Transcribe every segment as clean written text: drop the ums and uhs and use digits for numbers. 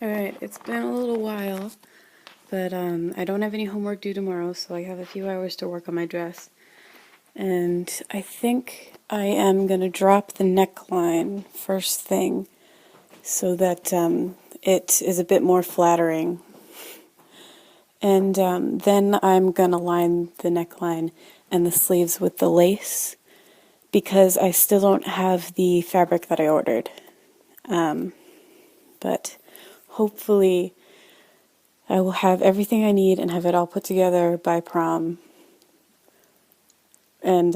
Alright, it's been a little while, but I don't have any homework due tomorrow, so I have a few hours to work on my dress. And I think I am going to drop the neckline first thing so that it is a bit more flattering. And then I'm going to line the neckline and the sleeves with the lace because I still don't have the fabric that I ordered. But hopefully I will have everything I need and have it all put together by prom. And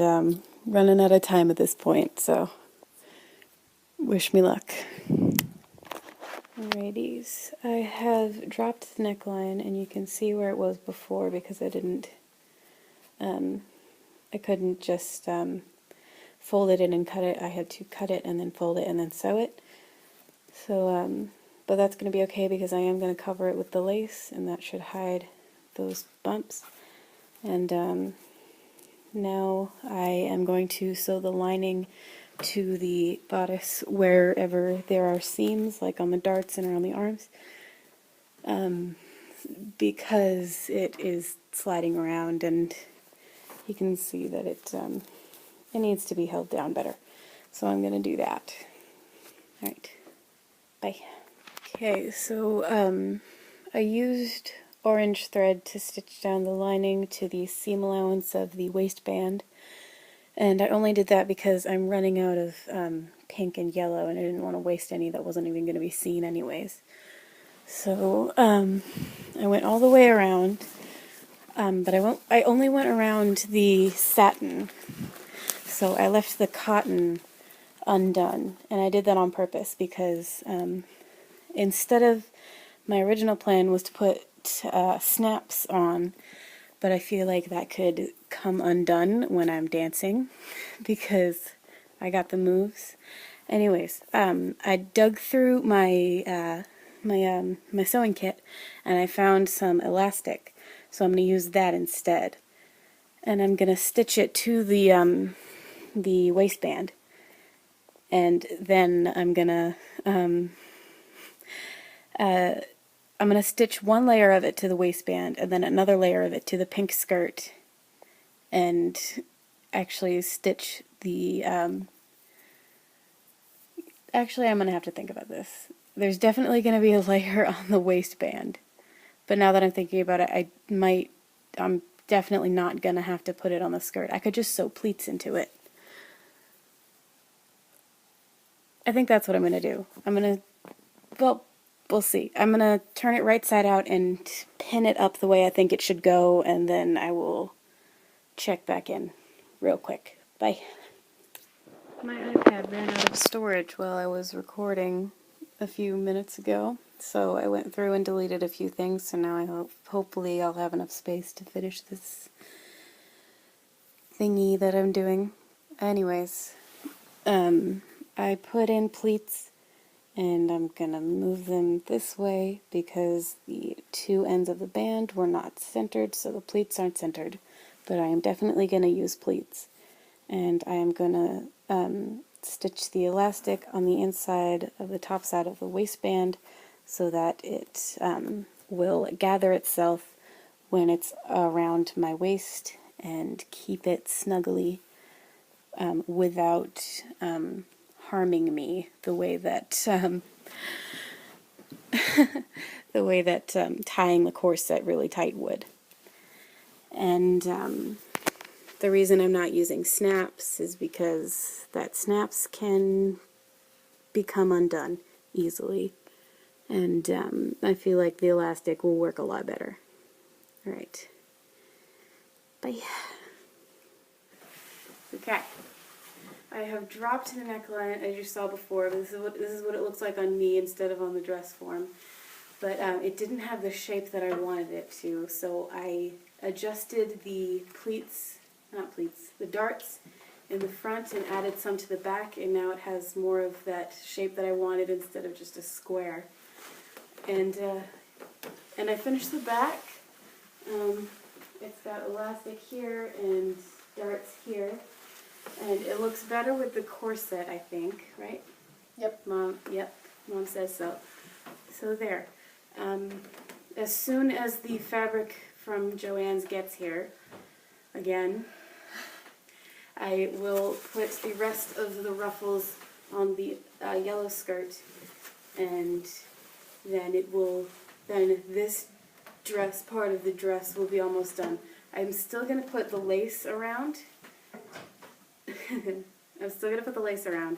running out of time at this point, so wish me luck. Alrighties, I have dropped the neckline and you can see where it was before because I couldn't just fold it in and cut it. I had to cut it and then fold it and then sew it. So, but that's going to be okay because I am going to cover it with the lace and that should hide those bumps. And now I am going to sew the lining to the bodice wherever there are seams, like on the darts and around the arms, because it is sliding around and you can see that it needs to be held down better. So I'm going to do that. Alright, bye. Okay, so I used orange thread to stitch down the lining to the seam allowance of the waistband, and I only did that because I'm running out of pink and yellow and I didn't want to waste any that wasn't even going to be seen anyways. So I went all the way around, but I only went around the satin, so I left the cotton undone, and I did that on purpose because instead of my original plan was to put snaps on, but I feel like that could come undone when I'm dancing because I got the moves. Anyways, I dug through my my sewing kit and I found some elastic, so I'm going to use that instead. And I'm going to stitch it to the waistband, and then I'm going to stitch one layer of it to the waistband and then another layer of it to the pink skirt, and actually stitch the actually I'm going to have to think about this. There's definitely going to be a layer on the waistband, but now that I'm thinking about it, I'm definitely not going to have to put it on the skirt. I could just sew pleats into it. I think that's what I'm going to do. Well, we'll see. I'm going to turn it right side out and pin it up the way I think it should go, and then I will check back in real quick. Bye. My iPad ran out of storage while I was recording a few minutes ago, so I went through and deleted a few things, so now hopefully I'll have enough space to finish this thingy that I'm doing. Anyways, I put in pleats, and I'm gonna move them this way because the two ends of the band were not centered, so the pleats aren't centered, but I am definitely gonna use pleats. And I am gonna stitch the elastic on the inside of the top side of the waistband so that it will gather itself when it's around my waist and keep it snugly without harming me the way that tying the corset really tight would. And the reason I'm not using snaps is because that snaps can become undone easily, and I feel like the elastic will work a lot better. Alright. Bye. Okay. I have dropped the neckline as you saw before, but this is what it looks like on me instead of on the dress form. But it didn't have the shape that I wanted it to, so I adjusted the the darts in the front and added some to the back, and now it has more of that shape that I wanted instead of just a square. And I finished the back. It's got elastic here and darts here, and it looks better with the corset, I think, right? Yep. Mom says so. So there. As soon as the fabric from Joann's gets here, again, I will put the rest of the ruffles on the yellow skirt, and then this dress, part of the dress, will be almost done. I'm still going to put the lace around. I'm still going to put the lace around.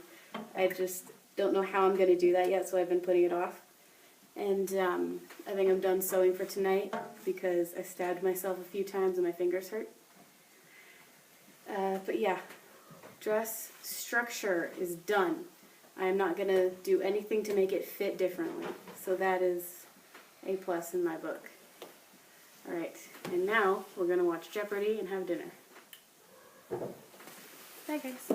I just don't know how I'm going to do that yet, so I've been putting it off. And I think I'm done sewing for tonight because I stabbed myself a few times and my fingers hurt. But yeah, dress structure is done. I'm not going to do anything to make it fit differently. So that is a plus in my book. Alright, and now we're going to watch Jeopardy and have dinner. Bye guys.